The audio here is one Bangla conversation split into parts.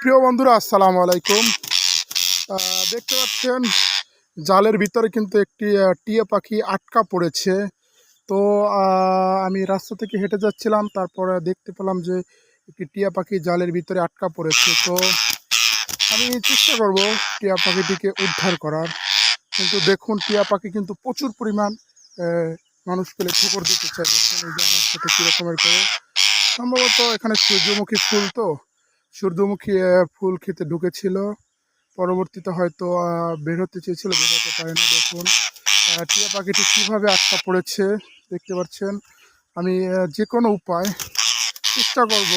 প্রিয় বন্ধুরা, আসসালামু আলাইকুম। দেখতে পাচ্ছেন জালের ভিতরে কিন্তু একটি টিয়া পাখি আটকা পড়েছে। তো আমি রাস্তা থেকে হেঁটে যাচ্ছিলাম, তারপরে দেখতে পেলাম যে একটি টিয়া পাখি জালের ভিতরে আটকা পড়েছে। তো আমি চেষ্টা করব টিয়া পাখিটিকে উদ্ধার করার। কিন্তু দেখুন, টিয়া পাখি কিন্তু প্রচুর পরিমাণ মানুষ পেলে ঠোকর দিতে চায়। দেখুন এই যে আমার সাথে কীরকমের করে, সম্ভবত এখানে সূর্যমুখী ফুল, তো সূর্যমুখী ফুল খেতে ঢুকেছিল। পরবর্তীতে হয়তো বের হতে চেয়েছিল, বের হতে পারে না। দেখুন টিয়া পাখিটি কীভাবে আটকা পড়েছে দেখতে পাচ্ছেন। আমি যে কোনো উপায় চেষ্টা করব।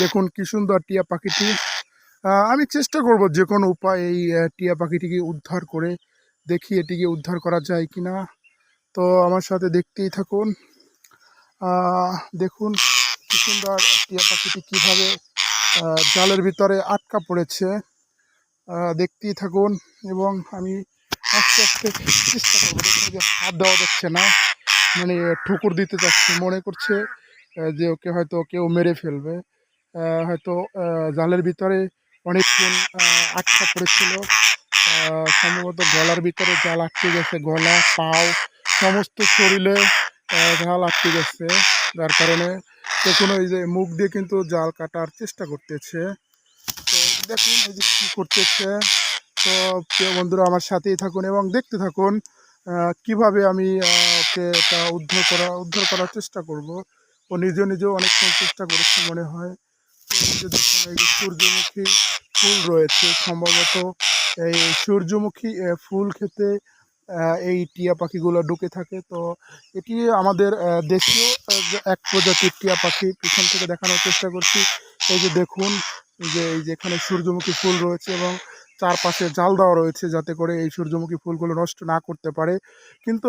দেখুন কি সুন্দর টিয়া পাখিটি। আমি চেষ্টা করব যে কোনো উপায় এই টিয়া পাখিটিকে উদ্ধার করে দেখি এটিকে উদ্ধার করা যায় কি না। তো আমার সাথে দেখতেই থাকুন। দেখুন কি সুন্দর টিয়া পাখিটি কীভাবে জালের ভিতরে আটকা পড়েছে, দেখতেই থাকুন। এবং আমি আস্তে আস্তে চেষ্টা করবো। দেখুন যে হাত দেওয়া যাচ্ছে না, মানে ঠুকুর দিতে যাচ্ছে, মনে করছে যে ওকে হয়তো কেউ মেরে ফেলবে। হয়তো জালের ভিতরে অনেকক্ষণ আটকা পড়েছিল। সম্ভবত গলার ভিতরে জাল আটকে গেছে, গলা পাও সমস্ত শরীরে জাল আটকে গেছে। যার কারণে দেখুন ওই যে মুখ দিয়ে কিন্তু জাল কাটার চেষ্টা করতেছে। তো দেখুন এই যে কী করতেছে। তো প্রিয় বন্ধুরা, আমার সাথেই থাকুন এবং দেখতে থাকুন কিভাবে আমি ওকে এটা উদ্ধার করার চেষ্টা করব। ও নিজেও অনেকক্ষণ চেষ্টা করেছে মনে হয়। তো এই যে দেখুন, এই যে সূর্যমুখী ফুল রয়েছে, সম্ভবত এই সূর্যমুখী ফুল খেতে এই টিয়া পাখিগুলো ঢুকে থাকে। তো এটি আমাদের দেশীয় এক প্রজাতির টিয়া পাখি। পিছন থেকে দেখানোর চেষ্টা করছি। এই যে দেখুন, এই যে এখানে সূর্যমুখী ফুল রয়েছে এবং চারপাশে জাল দেওয়া রয়েছে যাতে করে এই সূর্যমুখী ফুলগুলো নষ্ট না করতে পারে। কিন্তু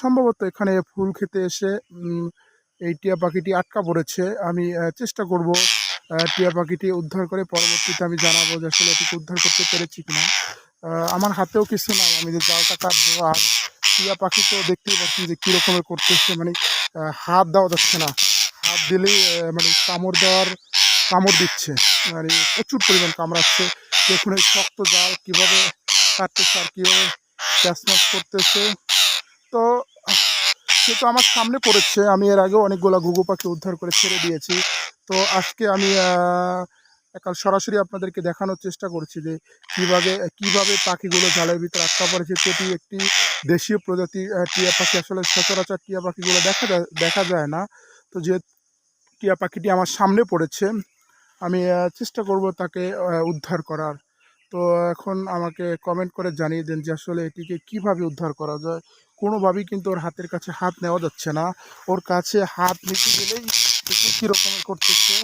সম্ভবত এখানে ফুল খেতে এসে এই টিয়া পাখিটি আটকা পড়েছে। আমি চেষ্টা করব টিয়া পাখিটি উদ্ধার করে পরবর্তীতে আমি জানাবো যে আসলে এটিকে উদ্ধার করতে পেরেছি কিনা। আমার হাতেও কিছু নাই, আমি যে জালটা কাটবো। আর টিয়া পাখি তো দেখতেই পাচ্ছেন যে কীরকমের করতেছে, মানে হাত দেওয়া যাচ্ছে না। হাত দিলেই মানে কামড় দিচ্ছে, মানে প্রচুর পরিমাণ কামড়াচ্ছে। দেখুন এই শক্ত জাল কীভাবে কাটতেছে আর কীভাবে প্যাঁচম্যাচ করতেছে। তো সে তো আমার সামনে পড়েছে। আমি এর আগেও অনেকগুলো ঘুঘু পাখি উদ্ধার করে ছেড়ে দিয়েছি। তো আজকে আমি কাল সরাসরি আপনাদেরকে দেখানোর চেষ্টা করছি যে কীভাবে পাখিগুলো জালের ভিতরে আটকা পড়েছে। সেটি একটি দেশীয় প্রজাতির টিয়া পাখি। আসলে সচরাচর টিয়া পাখিগুলো দেখা যায় না। তো যে টিয়া পাখিটি আমার সামনে পড়েছে, আমি চেষ্টা করব তাকে উদ্ধার করার। তো এখন আমাকে কমেন্ট করে জানিয়ে দেন যে আসলে এটিকে কিভাবে উদ্ধার করা যায়। কোনোভাবেই কিন্তু ওর হাতের কাছে হাত নেওয়া যাচ্ছে না। ওর কাছে হাত নিতে গেলেই দেখুন কী রকমের করতেছে।